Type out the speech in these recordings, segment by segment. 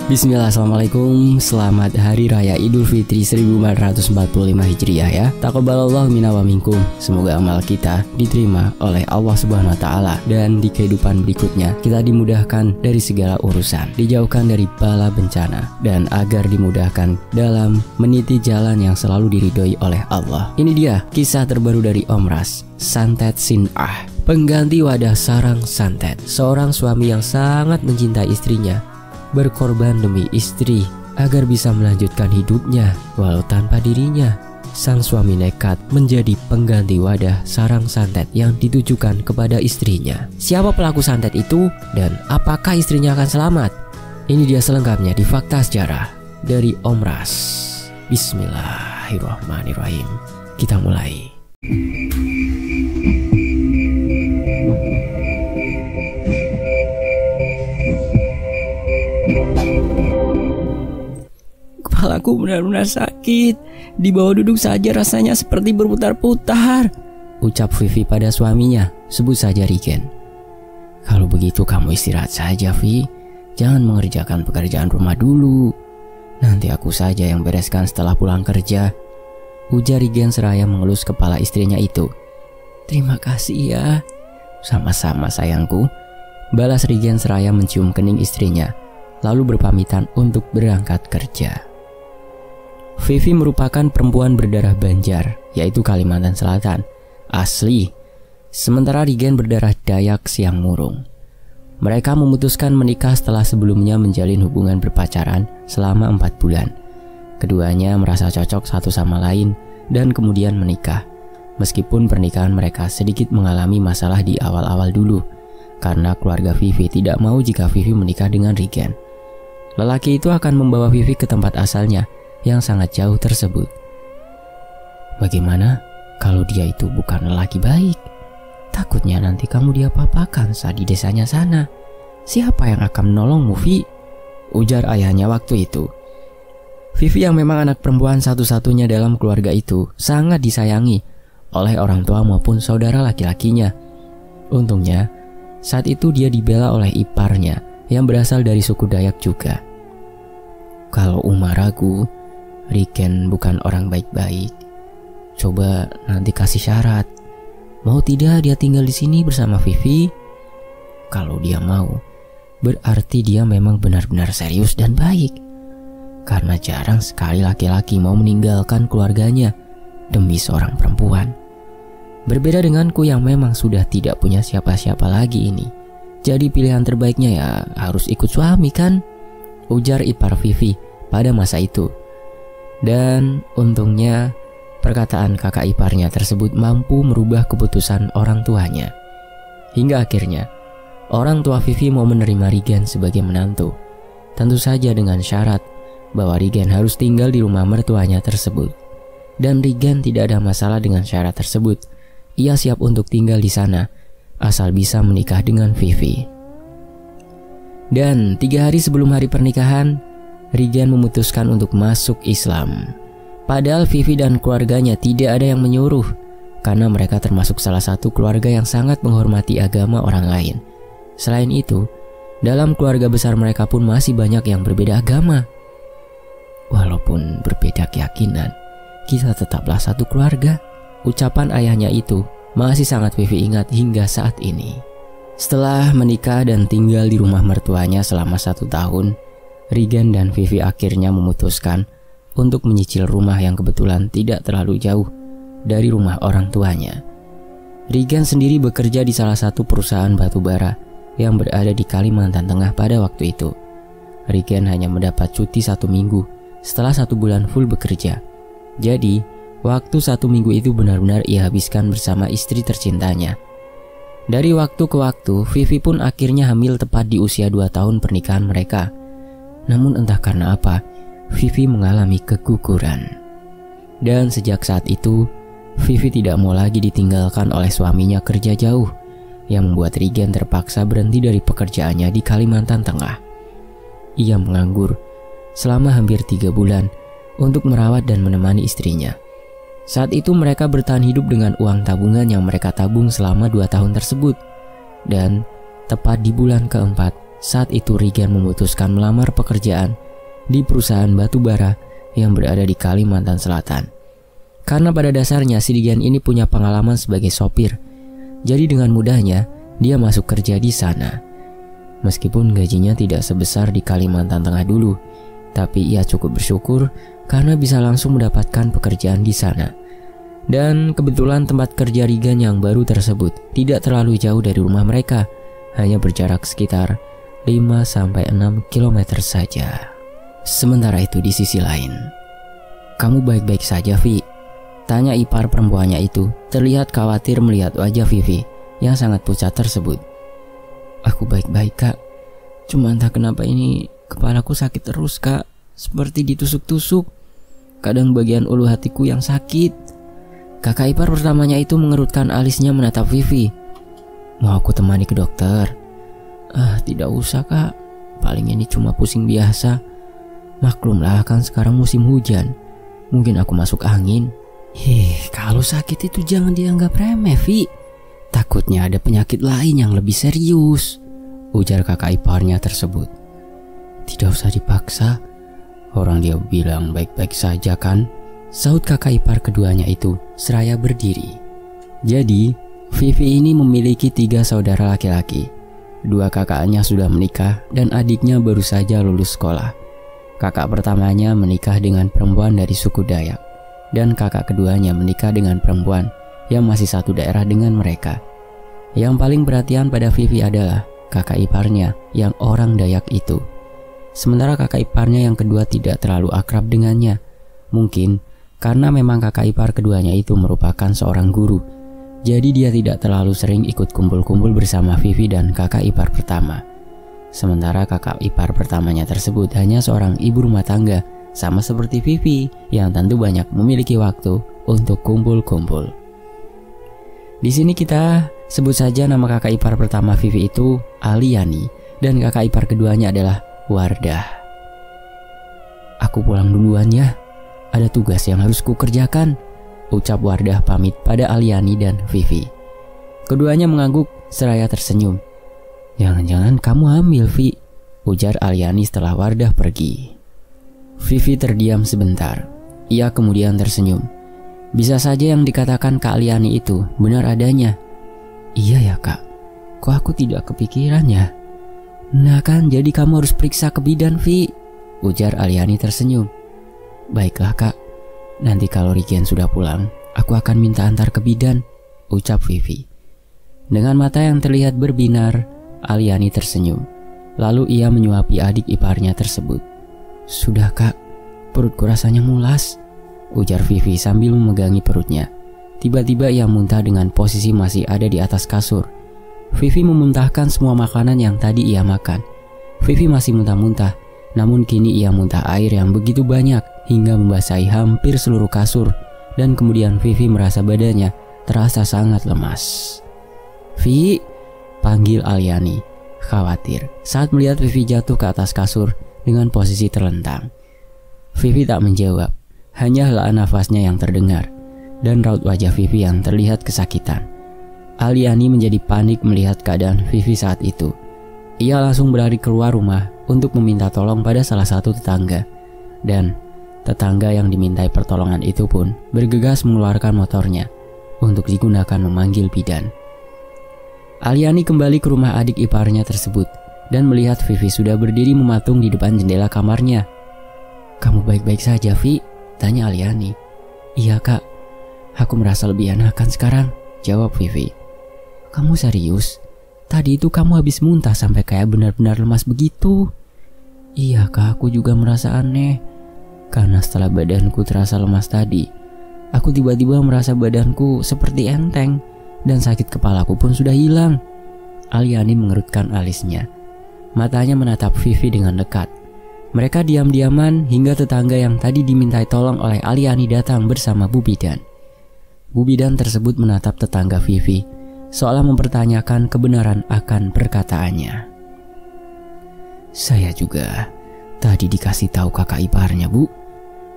Bismillah, assalamualaikum. Selamat Hari Raya Idul Fitri 1445 Hijriah ya. Taqabbalallahu minna wa minkum. Semoga amal kita diterima oleh Allah Subhanahu wa taala dan di kehidupan berikutnya kita dimudahkan dari segala urusan, dijauhkan dari bala bencana dan agar dimudahkan dalam meniti jalan yang selalu diridhoi oleh Allah. Ini dia kisah terbaru dari Om Ras, Santet Sin'ah, pengganti wadah sarang santet. Seorang suami yang sangat mencintai istrinya berkorban demi istri agar bisa melanjutkan hidupnya walau tanpa dirinya. Sang suami nekat menjadi pengganti wadah sarang santet yang ditujukan kepada istrinya. Siapa pelaku santet itu dan apakah istrinya akan selamat? Ini dia selengkapnya di Fakta Sejarah dari Om Ras. Bismillahirrahmanirrahim. Kita mulai. Kepalaku benar-benar sakit. Di bawah duduk saja rasanya seperti berputar-putar, ucap Vivi pada suaminya, sebut saja Rigen. Kalau begitu kamu istirahat saja, Vi. Jangan mengerjakan pekerjaan rumah dulu. Nanti aku saja yang bereskan setelah pulang kerja, ujar Rigen seraya mengelus kepala istrinya itu. Terima kasih ya. Sama-sama sayangku, balas Rigen seraya mencium kening istrinya, lalu berpamitan untuk berangkat kerja. Vivi merupakan perempuan berdarah Banjar, yaitu Kalimantan Selatan, asli. Sementara Rigen berdarah Dayak Siang Murung. Mereka memutuskan menikah setelah sebelumnya menjalin hubungan berpacaran selama 4 bulan. Keduanya merasa cocok satu sama lain dan kemudian menikah. Meskipun pernikahan mereka sedikit mengalami masalah di awal-awal dulu, karena keluarga Vivi tidak mau jika Vivi menikah dengan Rigen. Lelaki itu akan membawa Vivi ke tempat asalnya yang sangat jauh tersebut. Bagaimana kalau dia itu bukan lelaki baik? Takutnya nanti kamu diapa-apakan saat di desanya sana. Siapa yang akan menolongmu, Vi? Ujar ayahnya waktu itu. Vivi yang memang anak perempuan satu-satunya dalam keluarga itu sangat disayangi oleh orang tua maupun saudara laki-lakinya. Untungnya saat itu dia dibela oleh iparnya yang berasal dari suku Dayak juga. Kalau Uma ragu Rigen bukan orang baik-baik, coba nanti kasih syarat. Mau tidak dia tinggal di sini bersama Vivi? Kalau dia mau, berarti dia memang benar-benar serius dan baik. Karena jarang sekali laki-laki mau meninggalkan keluarganya demi seorang perempuan. Berbeda denganku yang memang sudah tidak punya siapa-siapa lagi ini. Jadi pilihan terbaiknya ya harus ikut suami kan? Ujar ipar Vivi pada masa itu. Dan untungnya perkataan kakak iparnya tersebut mampu merubah keputusan orang tuanya. Hingga akhirnya orang tua Vivi mau menerima Rigen sebagai menantu. Tentu saja dengan syarat bahwa Rigen harus tinggal di rumah mertuanya tersebut. Dan Rigen tidak ada masalah dengan syarat tersebut. Ia siap untuk tinggal di sana asal bisa menikah dengan Vivi. Dan 3 hari sebelum hari pernikahan, Rigen memutuskan untuk masuk Islam. Padahal Vivi dan keluarganya tidak ada yang menyuruh, karena mereka termasuk salah satu keluarga yang sangat menghormati agama orang lain. Selain itu, dalam keluarga besar mereka pun masih banyak yang berbeda agama. Walaupun berbeda keyakinan, kita tetaplah satu keluarga. Ucapan ayahnya itu masih sangat Vivi ingat hingga saat ini. Setelah menikah dan tinggal di rumah mertuanya selama 1 tahun, Rigen dan Vivi akhirnya memutuskan untuk menyicil rumah yang kebetulan tidak terlalu jauh dari rumah orang tuanya. Rigen sendiri bekerja di salah satu perusahaan batubara yang berada di Kalimantan Tengah pada waktu itu. Rigen hanya mendapat cuti 1 minggu setelah 1 bulan full bekerja. Jadi, waktu 1 minggu itu benar-benar ia habiskan bersama istri tercintanya. Dari waktu ke waktu, Vivi pun akhirnya hamil tepat di usia 2 tahun pernikahan mereka. Namun entah karena apa, Vivi mengalami keguguran. Dan sejak saat itu, Vivi tidak mau lagi ditinggalkan oleh suaminya kerja jauh, yang membuat Rigen terpaksa berhenti dari pekerjaannya di Kalimantan Tengah. Ia menganggur selama hampir 3 bulan untuk merawat dan menemani istrinya. Saat itu mereka bertahan hidup dengan uang tabungan yang mereka tabung selama 2 tahun tersebut. Dan tepat di bulan keempat saat itu Regan memutuskan melamar pekerjaan di perusahaan batubara yang berada di Kalimantan Selatan. Karena pada dasarnya si Regan ini punya pengalaman sebagai sopir, jadi dengan mudahnya dia masuk kerja di sana. Meskipun gajinya tidak sebesar di Kalimantan Tengah dulu, tapi ia cukup bersyukur karena bisa langsung mendapatkan pekerjaan di sana. Dan kebetulan tempat kerja Regan yang baru tersebut tidak terlalu jauh dari rumah mereka, hanya berjarak sekitar 5-6 km saja. Sementara itu di sisi lain, "Kamu baik-baik saja, Vi?" tanya ipar perempuannya itu, terlihat khawatir melihat wajah Vivi yang sangat pucat tersebut. "Aku baik-baik, Kak. Cuma entah kenapa ini kepalaku sakit terus, Kak. Seperti ditusuk-tusuk. Kadang bagian ulu hatiku yang sakit." Kakak ipar pertamanya itu mengerutkan alisnya menatap Vivi. "Mau aku temani ke dokter?" Tidak usah, Kak. Paling ini cuma pusing biasa. Maklumlah kan sekarang musim hujan. Mungkin aku masuk angin." Kalau sakit itu jangan dianggap remeh, Vi. Takutnya ada penyakit lain yang lebih serius," ujar kakak iparnya tersebut. "Tidak usah dipaksa. Orang dia bilang baik-baik saja kan," sahut kakak ipar keduanya itu seraya berdiri. Jadi, Vivi ini memiliki 3 saudara laki-laki. 2 kakaknya sudah menikah dan adiknya baru saja lulus sekolah. Kakak pertamanya menikah dengan perempuan dari suku Dayak, dan kakak keduanya menikah dengan perempuan yang masih satu daerah dengan mereka. Yang paling perhatian pada Vivi adalah kakak iparnya yang orang Dayak itu. Sementara kakak iparnya yang kedua tidak terlalu akrab dengannya. Mungkin karena memang kakak ipar keduanya itu merupakan seorang guru, jadi dia tidak terlalu sering ikut kumpul-kumpul bersama Vivi dan kakak ipar pertama. Sementara kakak ipar pertamanya tersebut hanya seorang ibu rumah tangga, sama seperti Vivi yang tentu banyak memiliki waktu untuk kumpul-kumpul. Di sini kita sebut saja nama kakak ipar pertama Vivi itu Aliani dan kakak ipar keduanya adalah Wardah. "Aku pulang duluan ya. Ada tugas yang harus kukerjakan," ucap Wardah pamit pada Aliani dan Vivi. Keduanya mengangguk seraya tersenyum. "Jangan-jangan kamu hamil, Vi," ujar Aliani setelah Wardah pergi. Vivi terdiam sebentar. Ia kemudian tersenyum. Bisa saja yang dikatakan Kak Aliani itu benar adanya. "Iya ya, Kak. Kok aku tidak kepikiran ya?" "Nah kan, jadi kamu harus periksa ke bidan, Vi," ujar Aliani tersenyum. "Baiklah, Kak. Nanti kalau Regan sudah pulang, aku akan minta antar ke bidan," ucap Vivi. Dengan mata yang terlihat berbinar, Aliani tersenyum. Lalu ia menyuapi adik iparnya tersebut. "Sudah, Kak. Perutku rasanya mulas," ujar Vivi sambil memegangi perutnya. Tiba-tiba ia muntah dengan posisi masih ada di atas kasur. Vivi memuntahkan semua makanan yang tadi ia makan. Vivi masih muntah-muntah, namun kini ia muntah air yang begitu banyak hingga membasahi hampir seluruh kasur. Dan kemudian Vivi merasa badannya terasa sangat lemas. "Vi," panggil Aliani, khawatir saat melihat Vivi jatuh ke atas kasur dengan posisi terlentang. Vivi tak menjawab, hanya hela nafasnya yang terdengar dan raut wajah Vivi yang terlihat kesakitan. Aliani menjadi panik melihat keadaan Vivi saat itu. Ia langsung berlari keluar rumah untuk meminta tolong pada salah satu tetangga. Dan tetangga yang dimintai pertolongan itu pun bergegas mengeluarkan motornya untuk digunakan memanggil bidan. Aliani kembali ke rumah adik iparnya tersebut dan melihat Vivi sudah berdiri mematung di depan jendela kamarnya. "Kamu baik-baik saja, Vi?" tanya Aliani. "Iya, Kak. Aku merasa lebih enakan sekarang," jawab Vivi. "Kamu serius? Tadi itu kamu habis muntah sampai kayak benar-benar lemas begitu." "Iya, Kak, aku juga merasa aneh. Karena setelah badanku terasa lemas tadi, aku tiba-tiba merasa badanku seperti enteng dan sakit kepalaku pun sudah hilang." Aliani mengerutkan alisnya. Matanya menatap Vivi dengan dekat. Mereka diam-diaman hingga tetangga yang tadi dimintai tolong oleh Aliani datang bersama Bu Bidan. Bu Bidan tersebut menatap tetangga Vivi, seolah mempertanyakan kebenaran akan perkataannya. "Saya juga tadi dikasih tahu kakak iparnya, Bu,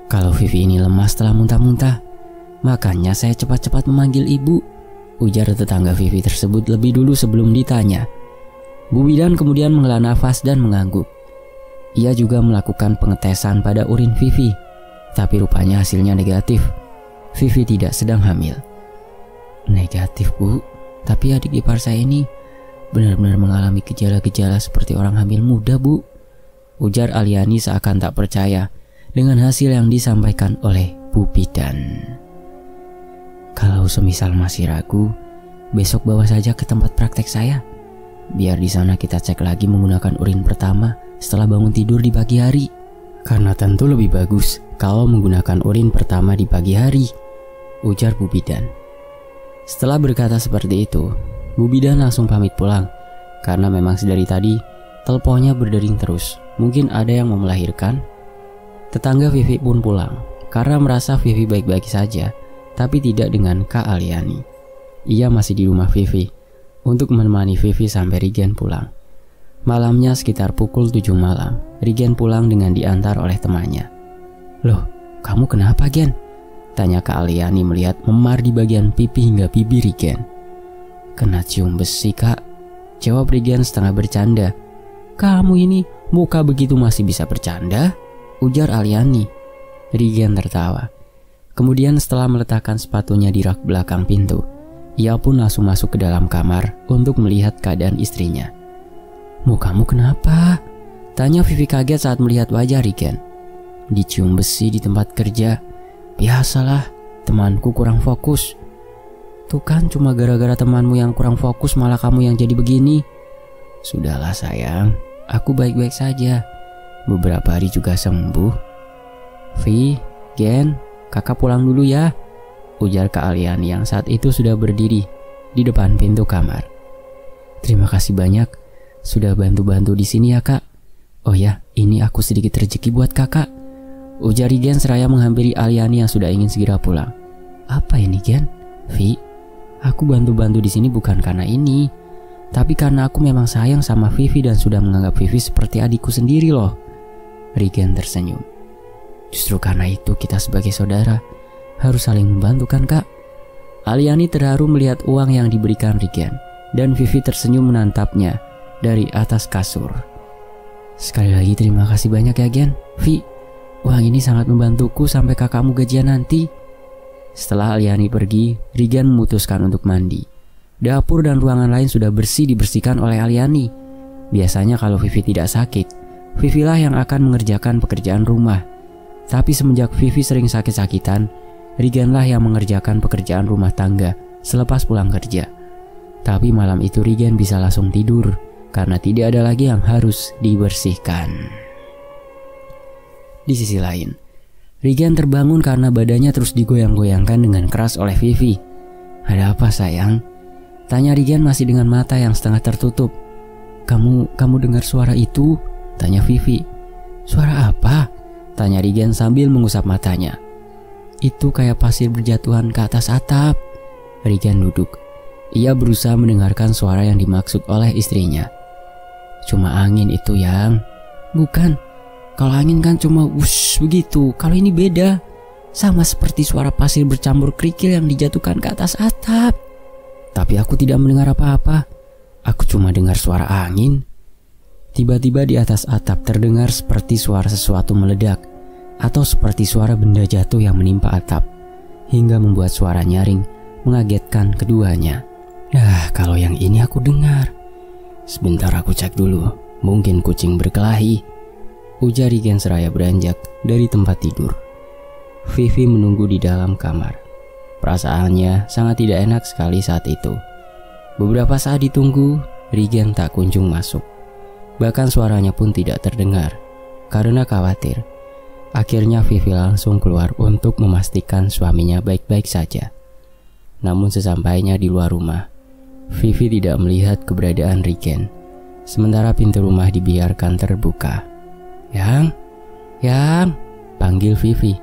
kalau Vivi ini lemas setelah muntah-muntah. Makanya saya cepat-cepat memanggil ibu," ujar tetangga Vivi tersebut lebih dulu sebelum ditanya. Bu bidan kemudian menghela nafas dan mengangguk. Ia juga melakukan pengetesan pada urin Vivi, tapi rupanya hasilnya negatif. Vivi tidak sedang hamil. Negatif, Bu. Tapi adik ipar saya ini benar-benar mengalami gejala-gejala seperti orang hamil muda, Bu. Ujar Aliani seakan tak percaya dengan hasil yang disampaikan oleh Bu bidan. Kalau semisal masih ragu, besok bawa saja ke tempat praktek saya. Biar di sana kita cek lagi menggunakan urin pertama setelah bangun tidur di pagi hari. Karena tentu lebih bagus kalau menggunakan urin pertama di pagi hari, ujar Bu bidan. Setelah berkata seperti itu, Bu bidan langsung pamit pulang. Karena memang sedari tadi teleponnya berdering terus. Mungkin ada yang mau melahirkan. Tetangga Vivi pun pulang karena merasa Vivi baik-baik saja, tapi tidak dengan Kak Aliani. Ia masih di rumah Vivi untuk menemani Vivi sampai Rigen pulang. Malamnya sekitar pukul 7 malam, Rigen pulang dengan diantar oleh temannya. Loh, kamu kenapa, Gen? Tanya Kak Aliani melihat memar di bagian pipi hingga bibir Rigen. Kena cium besi, Kak, jawab Rigen setengah bercanda. Kamu ini muka begitu masih bisa bercanda? Ujar Aliani. Rigen tertawa. Kemudian setelah meletakkan sepatunya di rak belakang pintu, ia pun langsung masuk ke dalam kamar untuk melihat keadaan istrinya. Mukamu kenapa? Tanya Vivi kaget saat melihat wajah Rigen. Dicium besi di tempat kerja. Biasalah, temanku kurang fokus. Tuh kan cuma gara-gara temanmu yang kurang fokus malah kamu yang jadi begini. Sudahlah sayang, aku baik-baik saja. Beberapa hari juga sembuh. Vi, Gen, kakak pulang dulu ya, ujar Kak Aliani yang saat itu sudah berdiri di depan pintu kamar. Terima kasih banyak sudah bantu-bantu di sini ya, Kak. Oh ya, ini aku sedikit rezeki buat kakak, ujar Gen seraya menghampiri Aliani yang sudah ingin segera pulang. Apa ini, Gen? Vi, aku bantu-bantu di sini bukan karena ini, tapi karena aku memang sayang sama Vivi dan sudah menganggap Vivi seperti adikku sendiri loh. Rigen tersenyum. Justru karena itu kita sebagai saudara harus saling membantu kan, Kak? Aliani terharu melihat uang yang diberikan Rigen dan Vivi tersenyum menatapnya dari atas kasur. Sekali lagi terima kasih banyak ya, Gen. Vi, uang ini sangat membantuku sampai kakakmu gajian nanti. Setelah Aliani pergi, Rigen memutuskan untuk mandi. Dapur dan ruangan lain sudah bersih dibersihkan oleh Aliani. Biasanya kalau Vivi tidak sakit, Vivi lah yang akan mengerjakan pekerjaan rumah. Tapi semenjak Vivi sering sakit-sakitan, Rigen lah yang mengerjakan pekerjaan rumah tangga selepas pulang kerja. Tapi malam itu Rigen bisa langsung tidur karena tidak ada lagi yang harus dibersihkan. Di sisi lain, Rigen terbangun karena badannya terus digoyang-goyangkan dengan keras oleh Vivi. Ada apa sayang? Tanya Rigen masih dengan mata yang setengah tertutup. Kamu dengar suara itu? Tanya Vivi. Suara apa? Tanya Rigen sambil mengusap matanya. Itu kayak pasir berjatuhan ke atas atap. Rigen duduk. Ia berusaha mendengarkan suara yang dimaksud oleh istrinya. Cuma angin itu yang. Bukan. Kalau angin kan cuma wush begitu. Kalau ini beda. Sama seperti suara pasir bercampur kerikil yang dijatuhkan ke atas atap. Tapi aku tidak mendengar apa-apa. Aku cuma dengar suara angin. Tiba-tiba di atas atap terdengar seperti suara sesuatu meledak atau seperti suara benda jatuh yang menimpa atap hingga membuat suara nyaring mengagetkan keduanya. Kalau yang ini aku dengar. Sebentar aku cek dulu, mungkin kucing berkelahi, ujar Rigen seraya beranjak dari tempat tidur. Vivi menunggu di dalam kamar. Perasaannya sangat tidak enak sekali saat itu. Beberapa saat ditunggu, Rigen tak kunjung masuk. Bahkan suaranya pun tidak terdengar. Karena khawatir, akhirnya Vivi langsung keluar untuk memastikan suaminya baik-baik saja. Namun sesampainya di luar rumah, Vivi tidak melihat keberadaan Rigen. Sementara pintu rumah dibiarkan terbuka. Yang, panggil Vivi.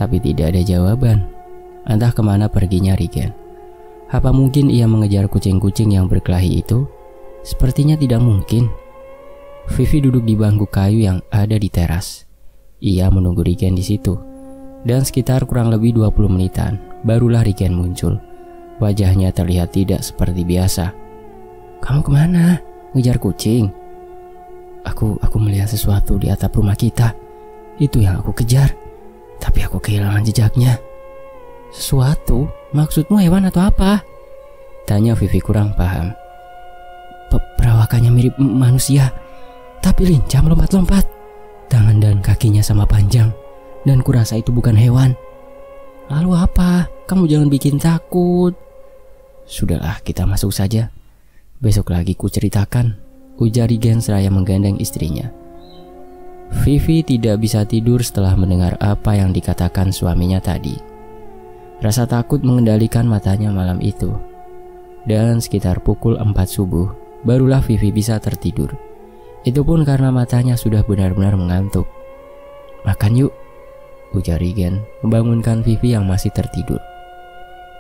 Tapi tidak ada jawaban. Entah kemana perginya Rigen. Apa mungkin ia mengejar kucing-kucing yang berkelahi itu? Sepertinya tidak mungkin. Vivi duduk di bangku kayu yang ada di teras. Ia menunggu Rigen di situ. Dan sekitar kurang lebih 20 menitan, barulah Rigen muncul. Wajahnya terlihat tidak seperti biasa. Kamu kemana? Ngejar kucing? Aku melihat sesuatu di atap rumah kita. Itu yang aku kejar. Tapi aku kehilangan jejaknya. Sesuatu? Maksudmu hewan atau apa? Tanya Vivi kurang paham. Perawakannya mirip manusia, tapi lincah melompat-lompat. Tangan dan kakinya sama panjang. Dan kurasa itu bukan hewan. Lalu apa? Kamu jangan bikin takut. Sudahlah, kita masuk saja. Besok lagi ku ceritakan, ujar Regen seraya menggandeng istrinya. Vivi tidak bisa tidur setelah mendengar apa yang dikatakan suaminya tadi. Rasa takut mengendalikan matanya malam itu. Dan sekitar pukul 4 subuh, barulah Vivi bisa tertidur. Itu pun karena matanya sudah benar-benar mengantuk. Makan yuk, ujar Regen membangunkan Vivi yang masih tertidur.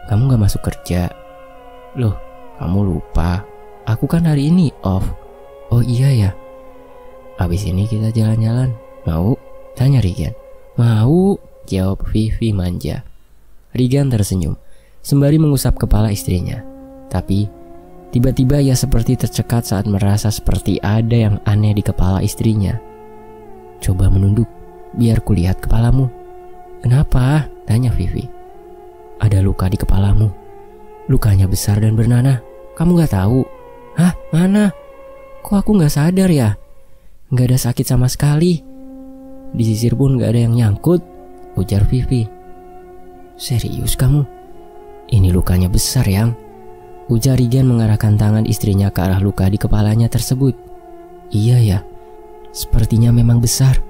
Kamu gak masuk kerja? Loh, kamu lupa. Aku kan hari ini off. Oh iya ya. Habis ini kita jalan-jalan. Mau? Tanya Regen. Mau, jawab Vivi manja. Regen tersenyum sembari mengusap kepala istrinya. Tapi tiba-tiba ia seperti tercekat saat merasa seperti ada yang aneh di kepala istrinya. Coba menunduk, biar kulihat kepalamu. Kenapa? Tanya Vivi. Ada luka di kepalamu. Lukanya besar dan bernanah. Kamu gak tahu? Hah? Mana? Kok aku gak sadar ya? Gak ada sakit sama sekali. Di sisir pun gak ada yang nyangkut, ujar Vivi. Serius kamu? Ini lukanya besar yang, ujar Regen mengarahkan tangan istrinya ke arah luka di kepalanya tersebut. Iya ya, sepertinya memang besar.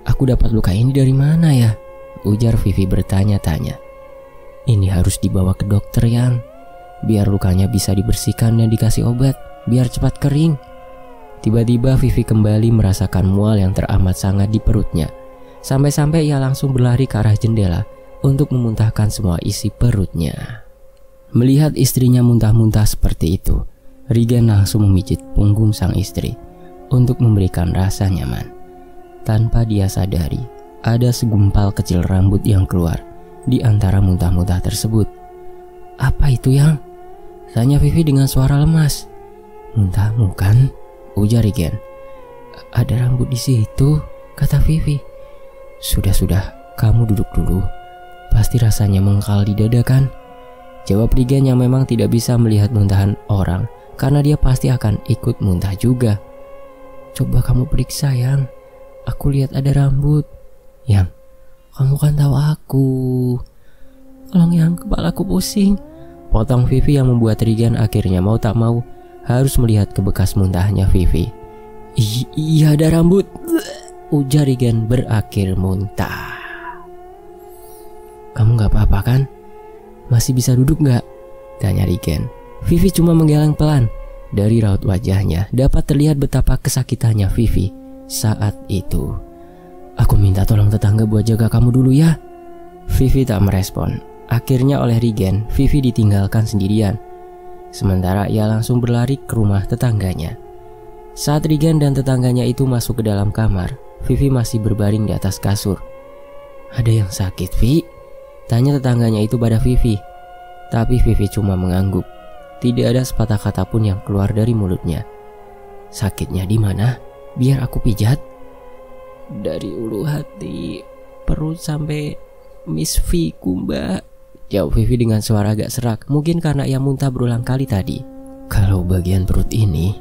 Aku dapat luka ini dari mana ya? Ujar Vivi bertanya-tanya. Ini harus dibawa ke dokter yang, biar lukanya bisa dibersihkan dan dikasih obat, biar cepat kering. Tiba-tiba Vivi kembali merasakan mual yang teramat sangat di perutnya. Sampai-sampai ia langsung berlari ke arah jendela untuk memuntahkan semua isi perutnya. Melihat istrinya muntah-muntah seperti itu, Regen langsung memijit punggung sang istri untuk memberikan rasa nyaman. Tanpa dia sadari, ada segumpal kecil rambut yang keluar di antara muntah-muntah tersebut. Apa itu yang? Tanya Vivi dengan suara lemas. Muntahmu kan? Ujar Regen. Ada rambut di situ, kata Vivi. Sudah, kamu duduk dulu. Pasti rasanya mengkal di dada kan? Jawab Regen yang memang tidak bisa melihat muntahan orang karena dia pasti akan ikut muntah juga. Coba kamu periksa yang. Aku lihat ada rambut. Yang, kamu kan tahu aku. Tolong yang, kepalaku pusing. Potong Vivi yang membuat Regen akhirnya mau tak mau harus melihat ke bekas muntahnya Vivi. Iya ada rambut, ujar Regen berakhir muntah. Kamu gak apa-apa kan? Masih bisa duduk gak? Tanya Regen. Vivi cuma menggeleng pelan. Dari raut wajahnya dapat terlihat betapa kesakitannya Vivi saat itu. Aku minta tolong tetangga buat jaga kamu dulu ya. Vivi tak merespon. Akhirnya oleh Regen, Vivi ditinggalkan sendirian. Sementara ia langsung berlari ke rumah tetangganya. Saat Regen dan tetangganya itu masuk ke dalam kamar, Vivi masih berbaring di atas kasur. Ada yang sakit, Vi? Tanya tetangganya itu pada Vivi. Tapi Vivi cuma mengangguk. Tidak ada sepatah kata pun yang keluar dari mulutnya. Sakitnya di mana? Biar aku pijat. Dari ulu hati, perut sampai Miss V Kumba, jawab Vivi dengan suara agak serak, mungkin karena ia muntah berulang kali tadi. Kalau bagian perut ini,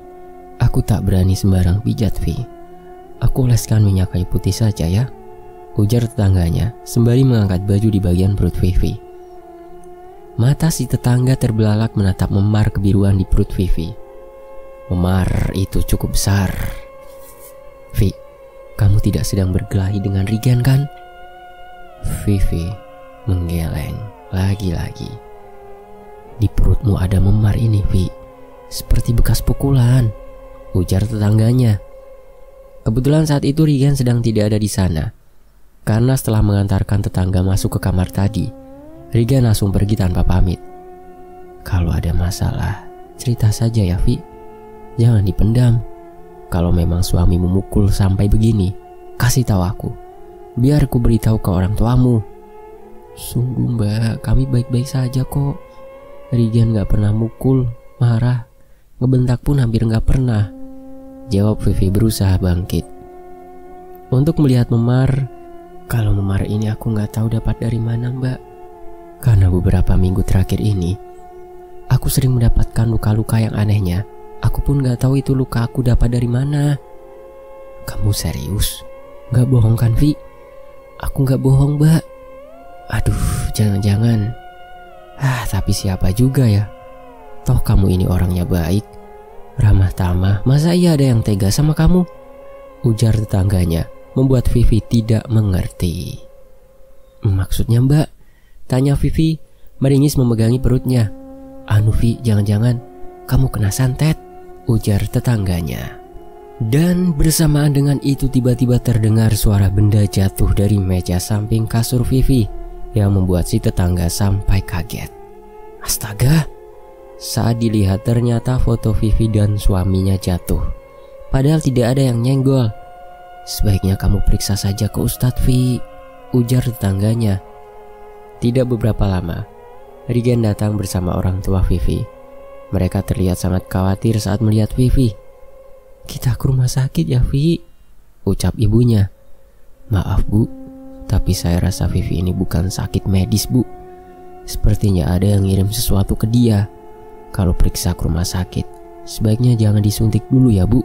aku tak berani sembarang pijat, Vi. Aku oleskan minyak kayu putih saja ya, ujar tetangganya sembari mengangkat baju di bagian perut Vivi. Mata si tetangga terbelalak menatap memar kebiruan di perut Vivi. Memar itu cukup besar. Vi, kamu tidak sedang berkelahi dengan Regen kan? Vivi menggeleng lagi-lagi. Di perutmu ada memar ini, Vi. Seperti bekas pukulan, ujar tetangganya. Kebetulan saat itu Regen sedang tidak ada di sana. Karena setelah mengantarkan tetangga masuk ke kamar tadi, Regen langsung pergi tanpa pamit. Kalau ada masalah, cerita saja ya, Vi. Jangan dipendam. Kalau memang suami memukul sampai begini, kasih tahu aku, biar aku beritahu ke orang tuamu. Sungguh mbak, kami baik-baik saja kok. Regen gak pernah mukul, marah, ngebentak pun hampir gak pernah, jawab Vivi berusaha bangkit. Untuk melihat memar, kalau memar ini aku gak tahu dapat dari mana mbak. Karena beberapa minggu terakhir ini, aku sering mendapatkan luka-luka yang anehnya. Aku pun gak tahu itu luka aku dapat dari mana. Kamu serius? Gak bohong kan Vi? Aku gak bohong mbak. Aduh, jangan-jangan. Tapi siapa juga ya? Toh kamu ini orangnya baik, ramah tamah, masa iya ada yang tega sama kamu? Ujar tetangganya, membuat Vivi tidak mengerti. Maksudnya mbak? Tanya Vivi, meringis memegangi perutnya. Vi, jangan-jangan kamu kena santet? Ujar tetangganya. Dan bersamaan dengan itu tiba-tiba terdengar suara benda jatuh dari meja samping kasur Vivi yang membuat si tetangga sampai kaget. Astaga! Saat dilihat ternyata foto Vivi dan suaminya jatuh. Padahal tidak ada yang nyenggol. Sebaiknya kamu periksa saja ke Ustadz Vi, ujar tetangganya. Tidak beberapa lama, Rigen datang bersama orang tua Vivi. Mereka terlihat sangat khawatir saat melihat Vivi. Kita ke rumah sakit ya Vi, ucap ibunya. Maaf bu, tapi saya rasa Vivi ini bukan sakit medis bu. Sepertinya ada yang ngirim sesuatu ke dia. Kalau periksa ke rumah sakit, sebaiknya jangan disuntik dulu ya bu.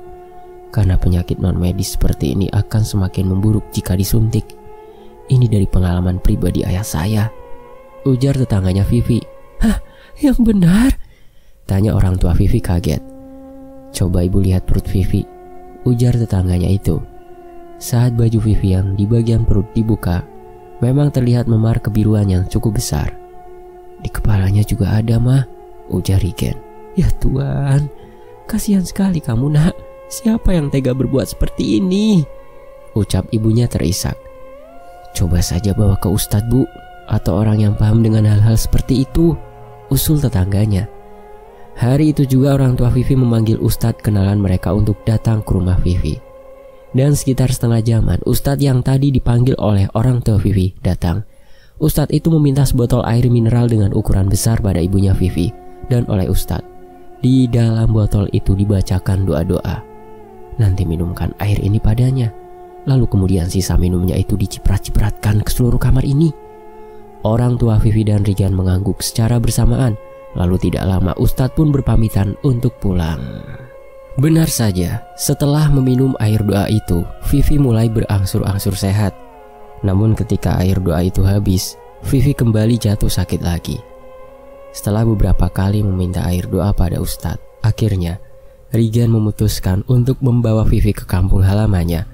Karena penyakit non medis seperti ini akan semakin memburuk jika disuntik. Ini dari pengalaman pribadi ayah saya, ujar tetangganya Vivi. Hah, yang benar? Tanya orang tua Vivi kaget. Coba ibu lihat perut Vivi, ujar tetangganya itu. Saat baju Vivi yang di bagian perut dibuka, memang terlihat memar kebiruan yang cukup besar. Di kepalanya juga ada mah, ujar Rigen. Ya Tuhan, kasihan sekali kamu nak. Siapa yang tega berbuat seperti ini? Ucap ibunya terisak. Coba saja bawa ke Ustadz bu, atau orang yang paham dengan hal-hal seperti itu, usul tetangganya. Hari itu juga orang tua Vivi memanggil Ustadz kenalan mereka untuk datang ke rumah Vivi. Dan sekitar setengah jaman, Ustadz yang tadi dipanggil oleh orang tua Vivi datang. Ustadz itu meminta sebotol air mineral dengan ukuran besar pada ibunya Vivi. Dan oleh Ustadz, di dalam botol itu dibacakan doa-doa. Nanti minumkan air ini padanya. Lalu kemudian sisa minumnya itu diciprat-cipratkan ke seluruh kamar ini. Orang tua Vivi dan Rigen mengangguk secara bersamaan. Lalu tidak lama Ustadz pun berpamitan untuk pulang. Benar saja, setelah meminum air doa itu, Vivi mulai berangsur-angsur sehat. Namun ketika air doa itu habis, Vivi kembali jatuh sakit lagi. Setelah beberapa kali meminta air doa pada Ustadz, akhirnya Rigen memutuskan untuk membawa Vivi ke kampung halamannya.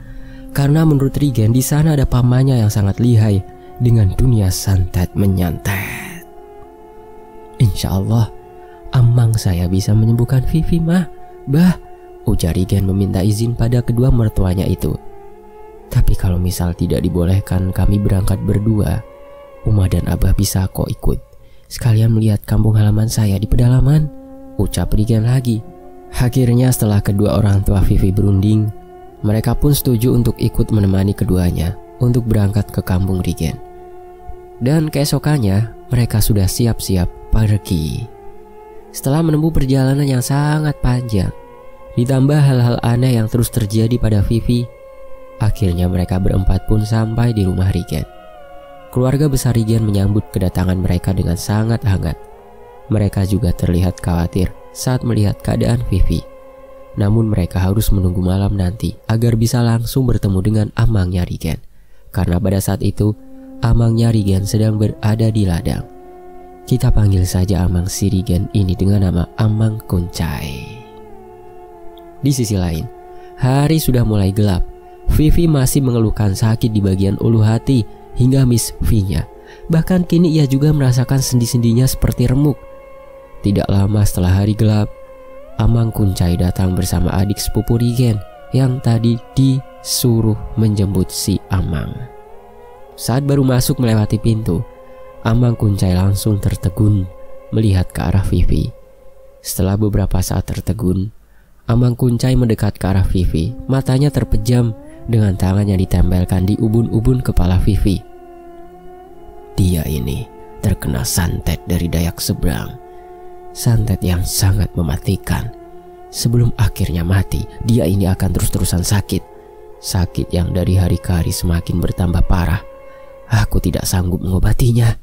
Karena menurut Rigen di sana ada pamannya yang sangat lihai dengan dunia santet menyantet. Insya Allah, amang saya bisa menyembuhkan Vivi mah, bah, ujar Rigen meminta izin pada kedua mertuanya itu. Tapi kalau misal tidak dibolehkan kami berangkat berdua, Uma dan Abah bisa kok ikut. Sekalian melihat kampung halaman saya di pedalaman, ucap Rigen lagi. Akhirnya setelah kedua orang tua Vivi berunding, mereka pun setuju untuk ikut menemani keduanya untuk berangkat ke kampung Rigen. Dan keesokannya mereka sudah siap-siap pergi. Setelah menempuh perjalanan yang sangat panjang, ditambah hal-hal aneh yang terus terjadi pada Vivi, akhirnya mereka berempat pun sampai di rumah Rigen. Keluarga besar Rigen menyambut kedatangan mereka dengan sangat hangat. Mereka juga terlihat khawatir saat melihat keadaan Vivi. Namun mereka harus menunggu malam nanti agar bisa langsung bertemu dengan amangnya Rigen. Karena pada saat itu, amangnya Rigen sedang berada di ladang. Kita panggil saja amang si Rigen ini dengan nama Amang Kuncai. Di sisi lain, hari sudah mulai gelap. Vivi masih mengeluhkan sakit di bagian ulu hati hingga Miss V-nya. Bahkan kini ia juga merasakan sendi-sendinya seperti remuk. Tidak lama setelah hari gelap, Amang Kuncai datang bersama adik sepupu Rigen yang tadi disuruh menjemput si Amang. Saat baru masuk melewati pintu, Amang Kuncai langsung tertegun melihat ke arah Vivi. Setelah beberapa saat tertegun, Amang Kuncai mendekat ke arah Vivi. Matanya terpejam dengan tangan yang ditempelkan di ubun-ubun kepala Vivi. Dia ini terkena santet dari Dayak Seberang. Santet yang sangat mematikan. Sebelum akhirnya mati, dia ini akan terus-terusan sakit. Sakit yang dari hari ke hari semakin bertambah parah. Aku tidak sanggup mengobatinya,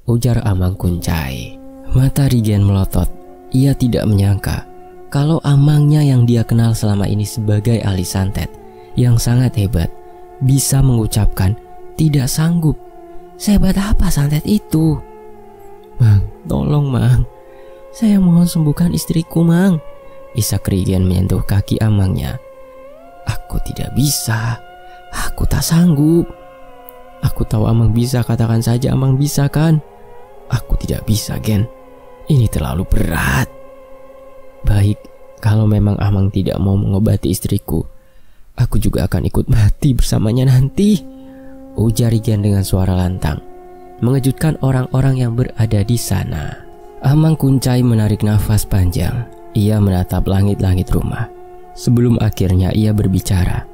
ujar Amang Kuncai. Mata Rigen melotot. Ia tidak menyangka kalau amangnya yang dia kenal selama ini sebagai ahli santet yang sangat hebat bisa mengucapkan tidak sanggup. Sehebat apa santet itu? Mang, tolong Mang. Saya mohon sembuhkan istriku, Mang. Isak Rigen menyentuh kaki amangnya. Aku tidak bisa. Aku tak sanggup. Aku tahu Amang bisa, katakan saja Amang bisa kan? Aku tidak bisa, Gen. Ini terlalu berat. Baik, kalau memang Amang tidak mau mengobati istriku, aku juga akan ikut mati bersamanya nanti, ujar Rigen dengan suara lantang, mengejutkan orang-orang yang berada di sana. Amang Kuncai menarik nafas panjang. Ia menatap langit-langit rumah. Sebelum akhirnya ia berbicara.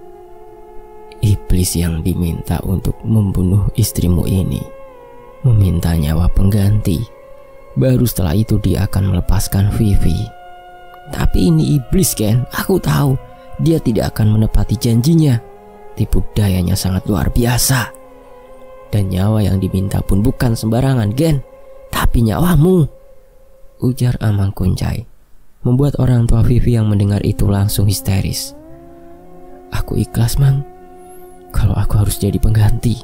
Iblis yang diminta untuk membunuh istrimu ini meminta nyawa pengganti. Baru setelah itu dia akan melepaskan Vivi. Tapi ini iblis, Ken. Aku tahu dia tidak akan menepati janjinya. Tipu dayanya sangat luar biasa. Dan nyawa yang diminta pun bukan sembarangan, Gen, tapi nyawamu, ujar Amang Kuncai, membuat orang tua Vivi yang mendengar itu langsung histeris. Aku ikhlas, Mang, kalau aku harus jadi pengganti.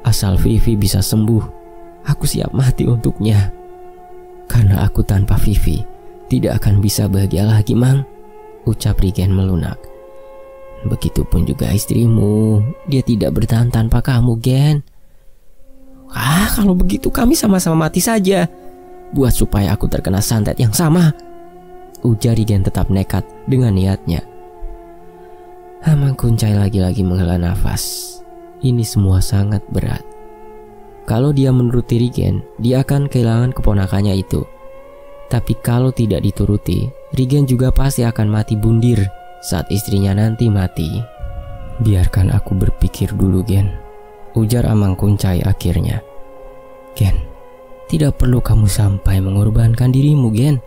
Asal Vivi bisa sembuh, aku siap mati untuknya. Karena aku tanpa Vivi tidak akan bisa bahagia lagi, Mang, ucap Rigen melunak. Begitupun juga istrimu, dia tidak bertahan tanpa kamu, Gen. Kalau begitu kami sama-sama mati saja. Buat supaya aku terkena santet yang sama, ujar Rigen tetap nekat dengan niatnya. Amang Kuncai lagi-lagi menghela nafas. Ini semua sangat berat. Kalau dia menuruti Rigen, dia akan kehilangan keponakannya itu. Tapi kalau tidak dituruti, Rigen juga pasti akan mati bundir saat istrinya nanti mati. Biarkan aku berpikir dulu, Gen, ujar Amang Kuncai akhirnya. Gen, tidak perlu kamu sampai mengorbankan dirimu, Gen.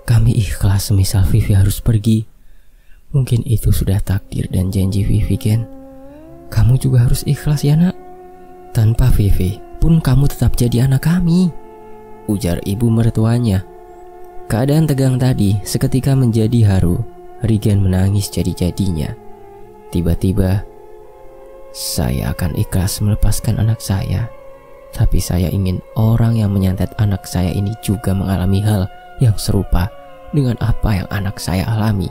Kami ikhlas semisal Vivi harus pergi. Mungkin itu sudah takdir dan janji Vivi, Gen. Kamu juga harus ikhlas ya, Nak. Tanpa Vivi pun kamu tetap jadi anak kami, ujar ibu mertuanya. Keadaan tegang tadi seketika menjadi haru. Rigen menangis jadi-jadinya. Tiba-tiba, saya akan ikhlas melepaskan anak saya. Tapi saya ingin orang yang menyantet anak saya ini juga mengalami hal yang serupa dengan apa yang anak saya alami.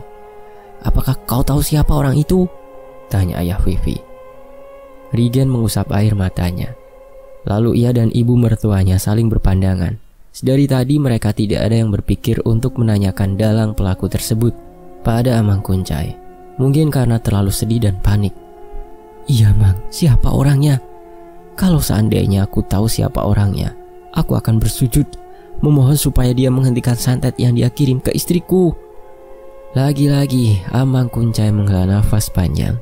Apakah kau tahu siapa orang itu? Tanya ayah Vivi. Rigen mengusap air matanya. Lalu ia dan ibu mertuanya saling berpandangan. Dari tadi mereka tidak ada yang berpikir untuk menanyakan dalang pelaku tersebut pada Amang Kuncai. Mungkin karena terlalu sedih dan panik. Iya, Mang, siapa orangnya? Kalau seandainya aku tahu siapa orangnya, aku akan bersujud memohon supaya dia menghentikan santet yang dia kirim ke istriku. Lagi-lagi Amang Kuncai menghela nafas panjang.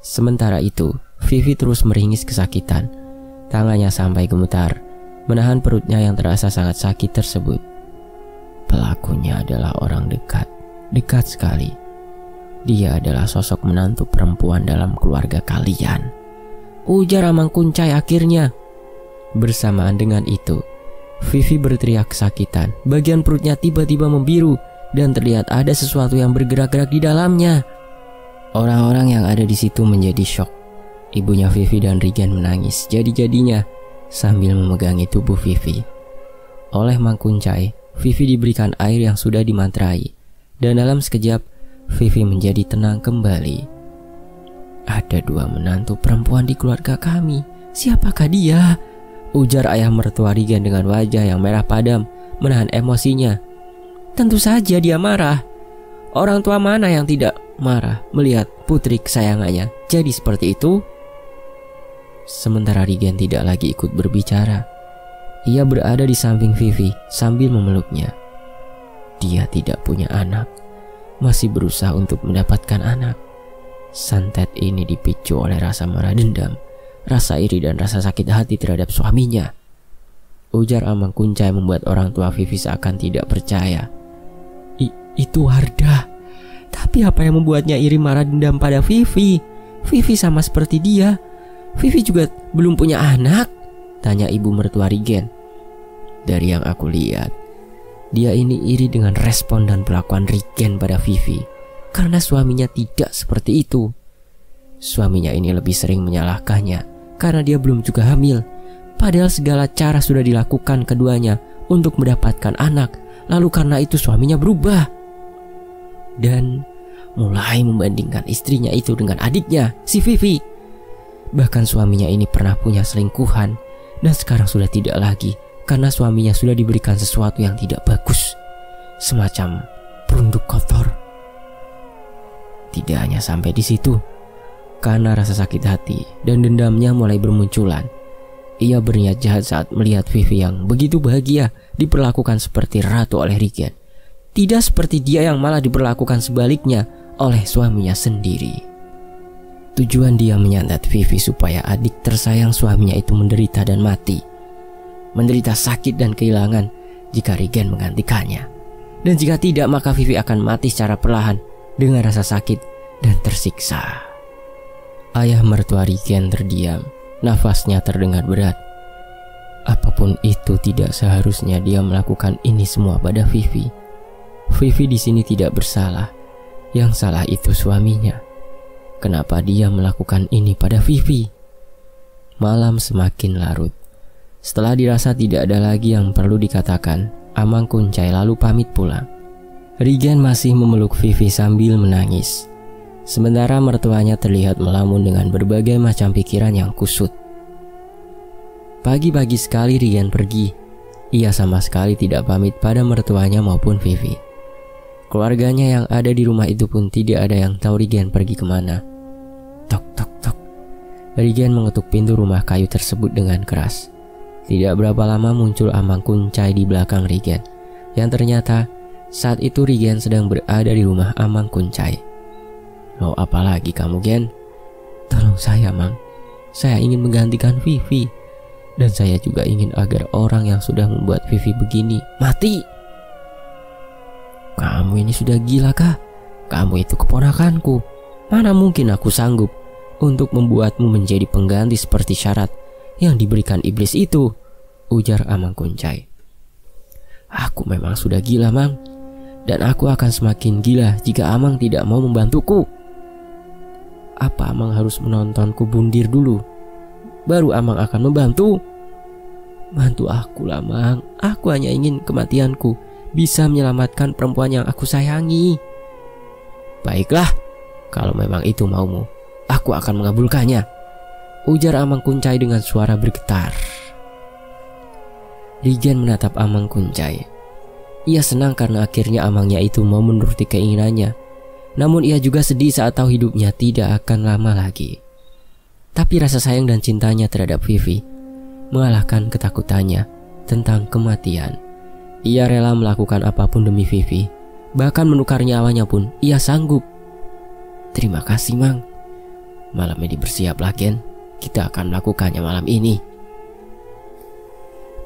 Sementara itu Vivi terus meringis kesakitan. Tangannya sampai gemetar menahan perutnya yang terasa sangat sakit tersebut. Pelakunya adalah orang dekat sekali. Dia adalah sosok menantu perempuan dalam keluarga kalian, ujar Amang Kuncai akhirnya. Bersamaan dengan itu, Vivi berteriak kesakitan. Bagian perutnya tiba-tiba membiru dan terlihat ada sesuatu yang bergerak-gerak di dalamnya. Orang-orang yang ada di situ menjadi syok. Ibunya Vivi dan Rigen menangis jadi-jadinya sambil memegangi tubuh Vivi. Oleh Mang Kuncai, Vivi diberikan air yang sudah dimantrai, dan dalam sekejap Vivi menjadi tenang kembali. Ada 2 menantu perempuan di keluarga kami. Siapakah dia? Ujar ayah mertua Rigen dengan wajah yang merah padam menahan emosinya. Tentu saja dia marah. Orang tua mana yang tidak marah melihat putri kesayangannya jadi seperti itu? Sementara Rigen tidak lagi ikut berbicara. Ia berada di samping Vivi sambil memeluknya. Dia tidak punya anak, masih berusaha untuk mendapatkan anak. Santet ini dipicu oleh rasa marah dendam, rasa iri dan rasa sakit hati terhadap suaminya, ujar Amang Kuncai membuat orang tua Vivi seakan tidak percaya. itu Wardah. Tapi apa yang membuatnya iri marah dendam pada Vivi? Vivi sama seperti dia. Vivi juga belum punya anak, tanya ibu mertua Rigen. Dari yang aku lihat, dia ini iri dengan respon dan perlakuan Rigen pada Vivi, karena suaminya tidak seperti itu. Suaminya ini lebih sering menyalahkannya karena dia belum juga hamil. Padahal segala cara sudah dilakukan keduanya untuk mendapatkan anak. Lalu karena itu suaminya berubah dan mulai membandingkan istrinya itu dengan adiknya, si Vivi. Bahkan suaminya ini pernah punya selingkuhan dan sekarang sudah tidak lagi karena suaminya sudah diberikan sesuatu yang tidak bagus, semacam perunduk kotor. Tidak hanya sampai di situ, karena rasa sakit hati dan dendamnya mulai bermunculan, ia berniat jahat saat melihat Vivi yang begitu bahagia diperlakukan seperti ratu oleh Rigen. Tidak seperti dia yang malah diperlakukan sebaliknya oleh suaminya sendiri. Tujuan dia menyandat Vivi supaya adik tersayang suaminya itu menderita dan mati, menderita sakit dan kehilangan jika Rigen menggantikannya. Dan jika tidak, maka Vivi akan mati secara perlahan dengan rasa sakit dan tersiksa. Ayah mertua Rigen terdiam, nafasnya terdengar berat. Apapun itu, tidak seharusnya dia melakukan ini semua pada Vivi. Vivi di sini tidak bersalah. Yang salah itu suaminya. Kenapa dia melakukan ini pada Vivi? Malam semakin larut. Setelah dirasa tidak ada lagi yang perlu dikatakan, Amang Kuncai lalu pamit pulang. Rigen masih memeluk Vivi sambil menangis. Sementara mertuanya terlihat melamun dengan berbagai macam pikiran yang kusut. Pagi-pagi sekali Rigen pergi. Ia sama sekali tidak pamit pada mertuanya maupun Vivi. Keluarganya yang ada di rumah itu pun tidak ada yang tahu Rigen pergi kemana. Tok tok tok. Rigen mengetuk pintu rumah kayu tersebut dengan keras. Tidak berapa lama muncul Amang Kuncai di belakang Rigen, yang ternyata saat itu Rigen sedang berada di rumah Amang Kuncai. "Mau apa lagi kamu, Gen?" "Tolong saya, Mang. Saya ingin menggantikan Vivi. Dan saya juga ingin agar orang yang sudah membuat Vivi begini mati." "Kamu ini sudah gila kah? Kamu itu keponakanku. Mana mungkin aku sanggup untuk membuatmu menjadi pengganti seperti syarat yang diberikan iblis itu," ujar Amang Kuncai. "Aku memang sudah gila, Mang. Dan aku akan semakin gila jika Amang tidak mau membantuku. Apa Amang harus menontonku bundir dulu, baru Amang akan membantu?" "Bantu aku lah, Mang. Aku hanya ingin kematianku bisa menyelamatkan perempuan yang aku sayangi." "Baiklah, kalau memang itu maumu, aku akan mengabulkannya," ujar Amang Kuncai dengan suara bergetar. Rigen menatap Amang Kuncai. Ia senang karena akhirnya amangnya itu mau menuruti keinginannya. Namun ia juga sedih saat tahu hidupnya tidak akan lama lagi. Tapi rasa sayang dan cintanya terhadap Vivi mengalahkan ketakutannya tentang kematian. Ia rela melakukan apapun demi Vivi, bahkan menukar nyawanya pun ia sanggup. "Terima kasih, Mang. Malamnya bersiaplah, Gen. Kita akan melakukannya malam ini."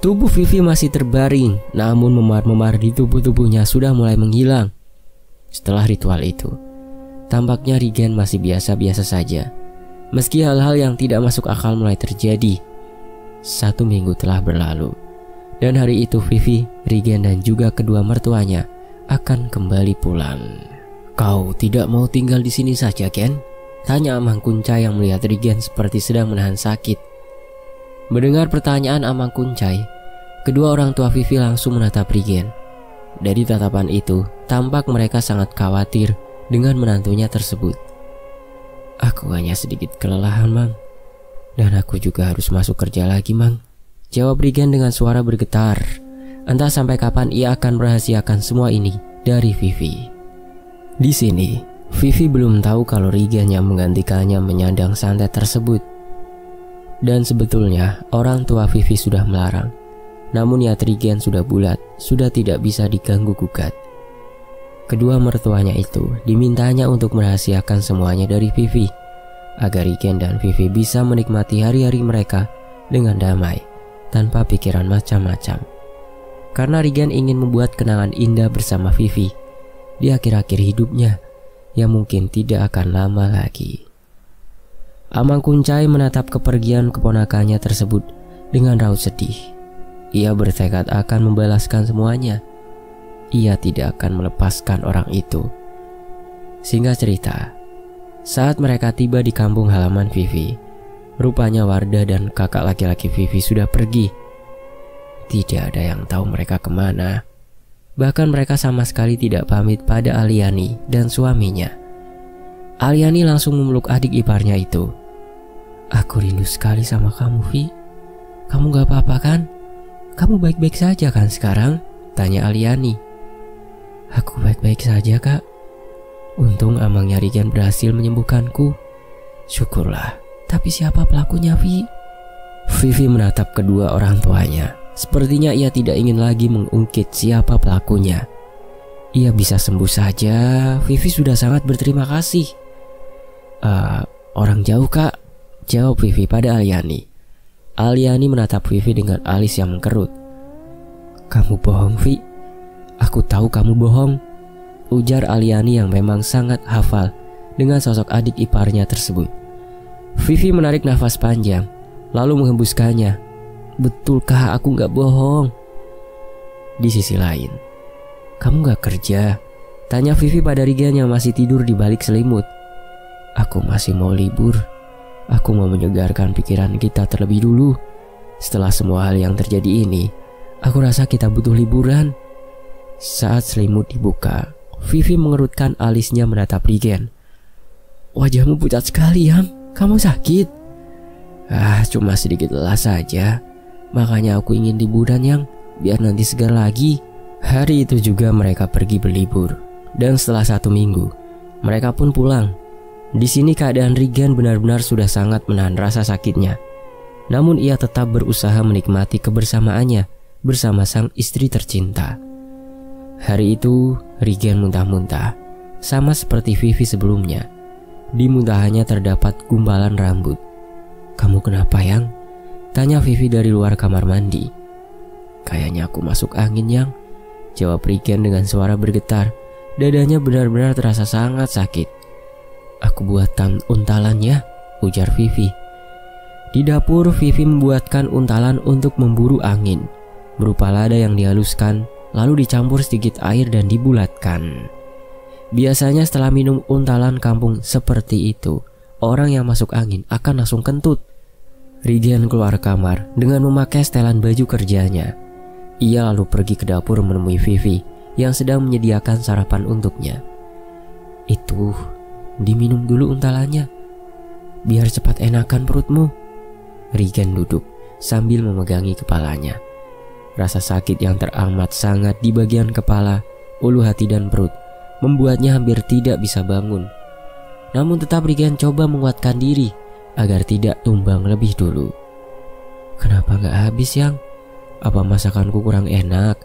Tubuh Vivi masih terbaring, namun memar-memar di tubuhnya sudah mulai menghilang. Setelah ritual itu, tampaknya Rigen masih biasa-biasa saja. Meski hal-hal yang tidak masuk akal mulai terjadi. 1 minggu telah berlalu. Dan hari itu Vivi, Rigen dan juga kedua mertuanya akan kembali pulang. "Kau tidak mau tinggal di sini saja, Gen?" tanya Amang Kuncai yang melihat Rigen seperti sedang menahan sakit. Mendengar pertanyaan Amang Kuncai, kedua orang tua Vivi langsung menatap Rigen. Dari tatapan itu, tampak mereka sangat khawatir dengan menantunya tersebut. "Aku hanya sedikit kelelahan, Mang. Dan aku juga harus masuk kerja lagi, Mang," jawab Rigen dengan suara bergetar. Entah sampai kapan ia akan merahasiakan semua ini dari Vivi. Di sini, Vivi belum tahu kalau Rigen yang menggantikannya menyandang santet tersebut. Dan sebetulnya orang tua Vivi sudah melarang. Namun niat Rigen sudah bulat, sudah tidak bisa diganggu gugat. Kedua mertuanya itu dimintanya untuk merahasiakan semuanya dari Vivi, agar Rigen dan Vivi bisa menikmati hari-hari mereka dengan damai, tanpa pikiran macam-macam. Karena Rigen ingin membuat kenangan indah bersama Vivi. di akhir-akhir hidupnya yang mungkin tidak akan lama lagi. Amang Kuncai menatap kepergian keponakannya tersebut dengan raut sedih. Ia bertekad akan membalaskan semuanya. Ia tidak akan melepaskan orang itu. Singkat cerita, saat mereka tiba di kampung halaman Vivi, rupanya Wardah dan kakak laki-laki Vivi sudah pergi. Tidak ada yang tahu mereka kemana. Bahkan mereka sama sekali tidak pamit pada Aliani dan suaminya. Aliani langsung memeluk adik iparnya itu. "Aku rindu sekali sama kamu, Vi. Kamu gak apa-apa kan? Kamu baik-baik saja kan sekarang?" tanya Aliani. "Aku baik-baik saja, Kak. Untung amangnya Rigen berhasil menyembuhkanku. Syukurlah. Tapi siapa pelakunya, Vi?" Vivi menatap kedua orang tuanya. Sepertinya ia tidak ingin lagi mengungkit siapa pelakunya. Ia bisa sembuh saja, Vivi sudah sangat berterima kasih. Orang jauh, Kak," jawab Vivi pada Aliani. Aliani menatap Vivi dengan alis yang mengkerut. "Kamu bohong, Vi. Aku tahu kamu bohong," ujar Aliani yang memang sangat hafal dengan sosok adik iparnya tersebut. Vivi menarik nafas panjang, lalu menghembuskannya. "Betulkah aku gak bohong?" Di sisi lain, "Kamu gak kerja?" tanya Vivi pada Rigen yang masih tidur di balik selimut. "Aku masih mau libur. Aku mau menyegarkan pikiran kita terlebih dulu. Setelah semua hal yang terjadi ini, aku rasa kita butuh liburan." Saat selimut dibuka, Vivi mengerutkan alisnya menatap Rigen. "Wajahmu pucat sekali, Yang. Kamu sakit?" Cuma sedikit lelah saja. Makanya aku ingin liburan, Yang, biar nanti segar lagi." Hari itu juga mereka pergi berlibur. Dan setelah 1 minggu, mereka pun pulang. Di sini keadaan Rigen benar-benar sudah sangat menahan rasa sakitnya. Namun ia tetap berusaha menikmati kebersamaannya bersama sang istri tercinta. Hari itu Rigen muntah-muntah, sama seperti Vivi sebelumnya. Di muntahannya terdapat gumpalan rambut. "Kamu kenapa, Yang?" tanya Vivi dari luar kamar mandi. "Kayaknya aku masuk angin, Yang," jawab Rigen dengan suara bergetar. Dadanya benar-benar terasa sangat sakit. "Aku buatkan untalan ya," ujar Vivi. Di dapur, Vivi membuatkan untalan untuk memburu angin, berupa lada yang dihaluskan, lalu dicampur sedikit air dan dibulatkan. Biasanya setelah minum untalan kampung seperti itu, orang yang masuk angin akan langsung kentut. Rigen keluar kamar dengan memakai setelan baju kerjanya. Ia lalu pergi ke dapur menemui Vivi yang sedang menyediakan sarapan untuknya. "Itu, diminum dulu untalannya, biar cepat enakan perutmu." Rigen duduk sambil memegangi kepalanya. Rasa sakit yang teramat sangat di bagian kepala, ulu hati dan perut membuatnya hampir tidak bisa bangun. Namun tetap Rigen coba menguatkan diri agar tidak tumbang lebih dulu. "Kenapa gak habis, Yang? Apa masakanku kurang enak?"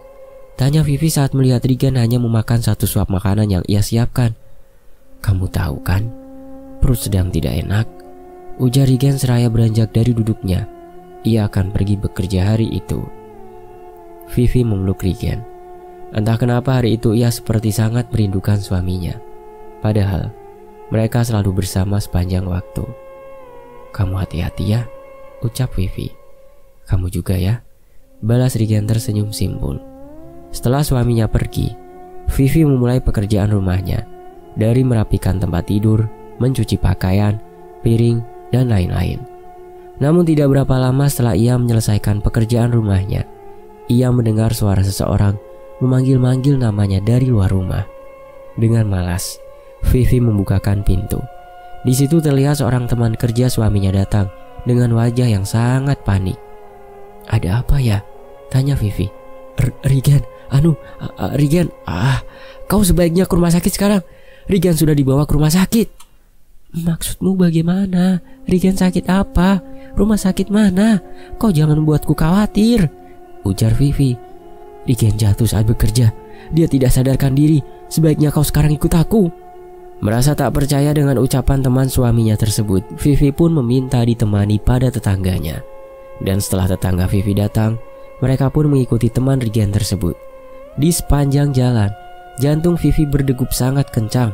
tanya Vivi saat melihat Rigen hanya memakan 1 suap makanan yang ia siapkan. "Kamu tahu kan, perut sedang tidak enak," ujar Rigen seraya beranjak dari duduknya. Ia akan pergi bekerja hari itu. Vivi memeluk Rigen. Entah kenapa hari itu ia seperti sangat merindukan suaminya. Padahal mereka selalu bersama sepanjang waktu. "Kamu hati-hati ya," ucap Vivi. "Kamu juga ya," balas Rigen tersenyum simpul. Setelah suaminya pergi, Vivi memulai pekerjaan rumahnya. Dari merapikan tempat tidur, mencuci pakaian, piring, dan lain-lain. Namun tidak berapa lama setelah ia menyelesaikan pekerjaan rumahnya, ia mendengar suara seseorang memanggil-manggil namanya dari luar rumah. Dengan malas, Vivi membukakan pintu. Di situ terlihat seorang teman kerja suaminya datang dengan wajah yang sangat panik. "Ada apa ya?" tanya Vivi. Rigen, Rigen, kau sebaiknya ke rumah sakit sekarang. Rigen sudah dibawa ke rumah sakit." "Maksudmu bagaimana? Rigen sakit apa? Rumah sakit mana? Kau jangan buatku khawatir," ujar Vivi. "Rigen jatuh saat bekerja. Dia tidak sadarkan diri. Sebaiknya kau sekarang ikut aku." Merasa tak percaya dengan ucapan teman suaminya tersebut, Vivi pun meminta ditemani pada tetangganya. Dan setelah tetangga Vivi datang, mereka pun mengikuti teman Rigen tersebut. Di sepanjang jalan, Jantung Vivi berdegup sangat kencang.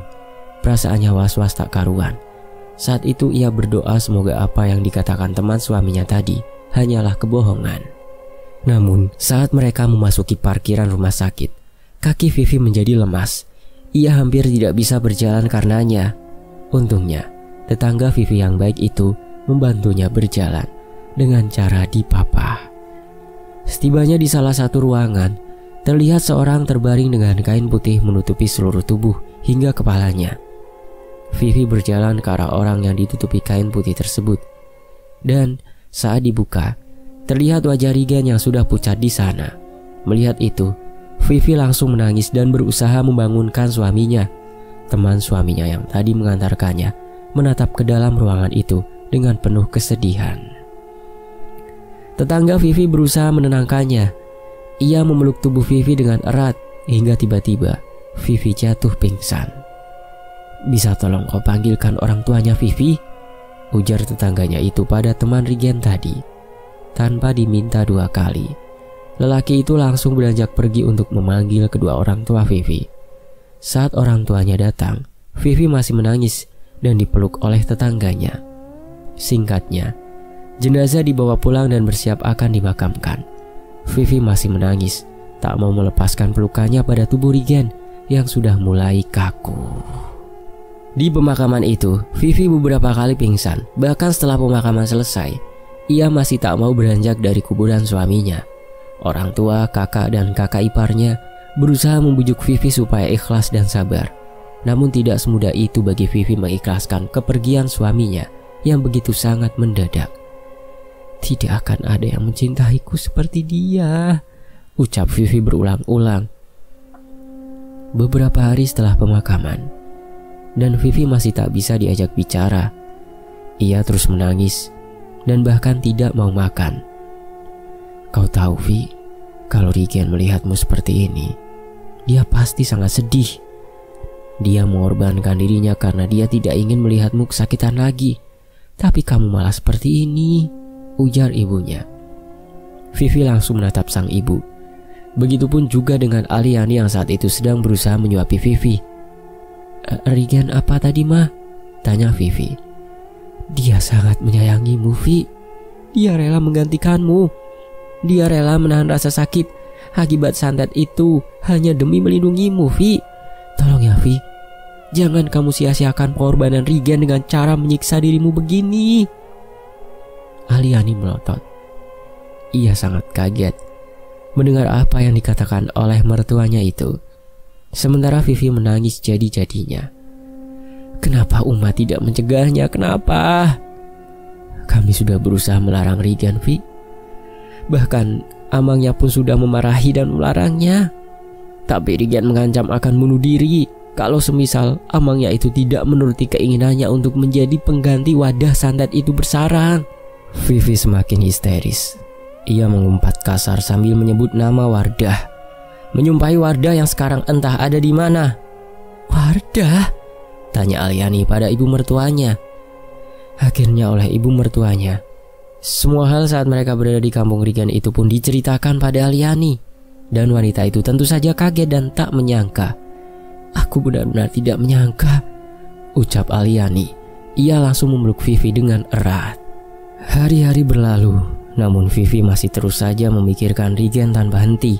Perasaannya was-was tak karuan. Saat itu ia berdoa semoga apa yang dikatakan teman suaminya tadi hanyalah kebohongan. Namun saat mereka memasuki parkiran rumah sakit, kaki Vivi menjadi lemas. Ia hampir tidak bisa berjalan karenanya. Untungnya tetangga Vivi yang baik itu membantunya berjalan dengan cara dipapah. Setibanya di salah satu ruangan, terlihat seorang terbaring dengan kain putih menutupi seluruh tubuh hingga kepalanya. Vivi berjalan ke arah orang yang ditutupi kain putih tersebut. Dan saat dibuka, terlihat wajah Regan yang sudah pucat di sana. Melihat itu, Vivi langsung menangis dan berusaha membangunkan suaminya. Teman suaminya yang tadi mengantarkannya menatap ke dalam ruangan itu dengan penuh kesedihan. Tetangga Vivi berusaha menenangkannya. Ia memeluk tubuh Vivi dengan erat hingga tiba-tiba Vivi jatuh pingsan. "Bisa tolong kau panggilkan orang tuanya Vivi?" ujar tetangganya itu pada teman Regan tadi. Tanpa diminta 2 kali, lelaki itu langsung beranjak pergi untuk memanggil kedua orang tua Vivi. Saat orang tuanya datang, Vivi masih menangis dan dipeluk oleh tetangganya. Singkatnya, jenazah dibawa pulang dan bersiap akan dimakamkan. Vivi masih menangis, tak mau melepaskan pelukannya pada tubuh Regan yang sudah mulai kaku. Di pemakaman itu, Vivi beberapa kali pingsan. Bahkan setelah pemakaman selesai, ia masih tak mau beranjak dari kuburan suaminya. Orang tua, kakak, dan kakak iparnya berusaha membujuk Vivi supaya ikhlas dan sabar. Namun tidak semudah itu bagi Vivi mengikhlaskan kepergian suaminya yang begitu sangat mendadak. "Tidak akan ada yang mencintaiku seperti dia," ucap Vivi berulang-ulang. Beberapa hari setelah pemakaman, dan Vivi masih tak bisa diajak bicara. Ia terus menangis dan bahkan tidak mau makan. "Kau tahu, Vi, kalau Regan melihatmu seperti ini, dia pasti sangat sedih. Dia mengorbankan dirinya karena dia tidak ingin melihatmu kesakitan lagi. Tapi kamu malah seperti ini," ujar ibunya. Vivi langsung menatap sang ibu. Begitupun juga dengan Aliani yang saat itu sedang berusaha menyuapi Vivi. "Regan apa tadi, Ma?" tanya Vivi. "Dia sangat menyayangimu, Vi. Dia rela menggantikanmu. Dia rela menahan rasa sakit akibat santet itu hanya demi melindungimu, Vi. Tolong ya, Vi. Jangan kamu sia-siakan pengorbanan Regan dengan cara menyiksa dirimu begini." Aliani melotot. Ia sangat kaget mendengar apa yang dikatakan oleh mertuanya itu. Sementara Vivi menangis jadi-jadinya. "Kenapa Uma tidak mencegahnya? Kenapa? Kami sudah berusaha melarang Regan, Vi. Bahkan amangnya pun sudah memarahi dan melarangnya. Tapi Regan mengancam akan bunuh diri kalau semisal amangnya itu tidak menuruti keinginannya untuk menjadi pengganti wadah santet itu bersarang." Vivi semakin histeris. Ia mengumpat kasar sambil menyebut nama Wardah, menyumpahi Wardah yang sekarang entah ada di mana. "Wardah?" tanya Aliani pada ibu mertuanya. Akhirnya oleh ibu mertuanya, semua hal saat mereka berada di kampung Regan itu pun diceritakan pada Aliani. Dan wanita itu tentu saja kaget dan tak menyangka. "Aku benar-benar tidak menyangka," ucap Aliani. Ia langsung memeluk Vivi dengan erat. Hari-hari berlalu, namun Vivi masih terus saja memikirkan Regan tanpa henti.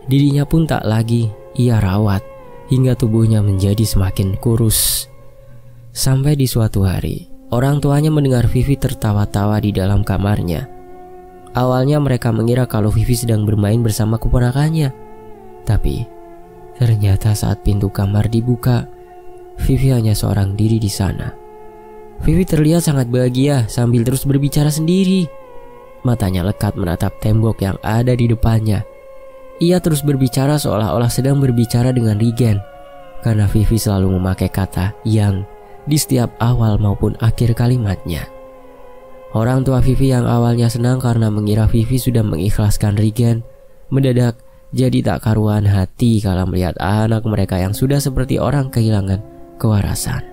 Dirinya pun tak lagi ia rawat hingga tubuhnya menjadi semakin kurus. Sampai di suatu hari, orang tuanya mendengar Vivi tertawa-tawa di dalam kamarnya. Awalnya mereka mengira kalau Vivi sedang bermain bersama keponakannya. Tapi ternyata saat pintu kamar dibuka, Vivi hanya seorang diri di sana. Vivi terlihat sangat bahagia sambil terus berbicara sendiri. Matanya lekat menatap tembok yang ada di depannya. Ia terus berbicara seolah-olah sedang berbicara dengan Regan, karena Vivi selalu memakai kata yang di setiap awal maupun akhir kalimatnya. Orang tua Vivi yang awalnya senang karena mengira Vivi sudah mengikhlaskan Regan, mendadak jadi tak karuan hati kalau melihat anak mereka yang sudah seperti orang kehilangan kewarasan.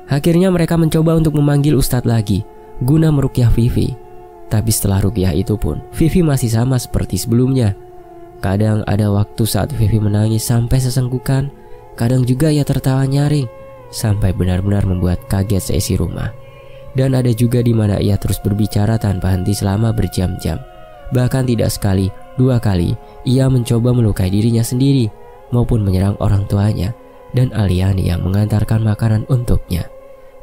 Akhirnya mereka mencoba untuk memanggil ustadz lagi guna meruqyah Vivi. Tapi setelah ruqyah itu pun Vivi masih sama seperti sebelumnya. Kadang ada waktu saat Vivi menangis sampai sesenggukan. Kadang juga ia tertawa nyaring sampai benar-benar membuat kaget seisi rumah. Dan ada juga di mana ia terus berbicara tanpa henti selama berjam-jam. Bahkan tidak sekali, 2 kali ia mencoba melukai dirinya sendiri maupun menyerang orang tuanya dan Aliani yang mengantarkan makanan untuknya.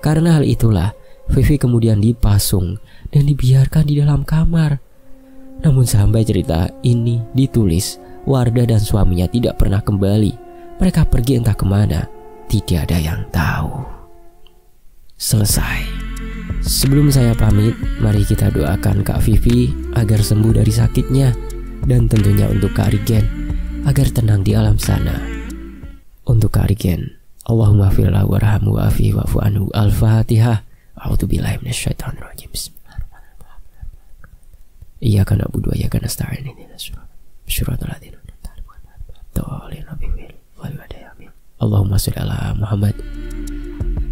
Karena hal itulah Vivi kemudian dipasung dan dibiarkan di dalam kamar. Namun sampai cerita ini ditulis, Wardah dan suaminya tidak pernah kembali. Mereka pergi entah kemana, tidak ada yang tahu. Selesai. Sebelum saya pamit, mari kita doakan Kak Vivi agar sembuh dari sakitnya, dan tentunya untuk Kak Rigen agar tenang di alam sana. Untuk Kak Rigen, Allahumma firlahu warhamhu wa'afihi wa'fu anhu. Al-Fatihah. A'udzubillahi minasyaitonir rajim. Iyyaka na'budu wa iyyaka nasta'in. Syiratal ladzina Allahumma sholli ala Muhammad.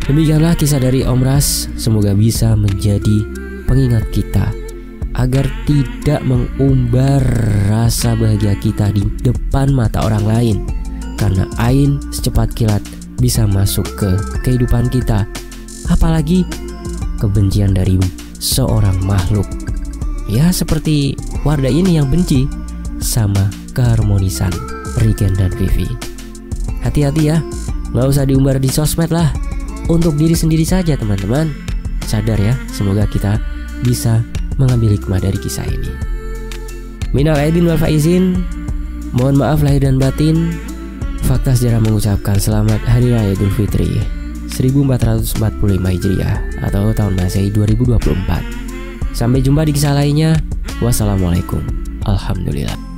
Demikianlah kisah dari Om Ras. Semoga bisa menjadi pengingat kita agar tidak mengumbar rasa bahagia kita di depan mata orang lain, karena ain secepat kilat bisa masuk ke kehidupan kita, apalagi kebencian dari seorang makhluk. Ya seperti Wardah ini yang benci sama keharmonisan Rigen dan Vivi. Hati-hati ya, gak usah diumbar di sosmed lah. Untuk diri sendiri saja teman-teman. Sadar ya, semoga kita bisa mengambil hikmah dari kisah ini. Minal aidin wal faizin. Mohon maaf lahir dan batin. Fakta sejarah mengucapkan selamat Hari Raya Idul Fitri 1445 Hijriah atau tahun Masehi 2024. Sampai jumpa di kisah lainnya. Wassalamualaikum. Alhamdulillah.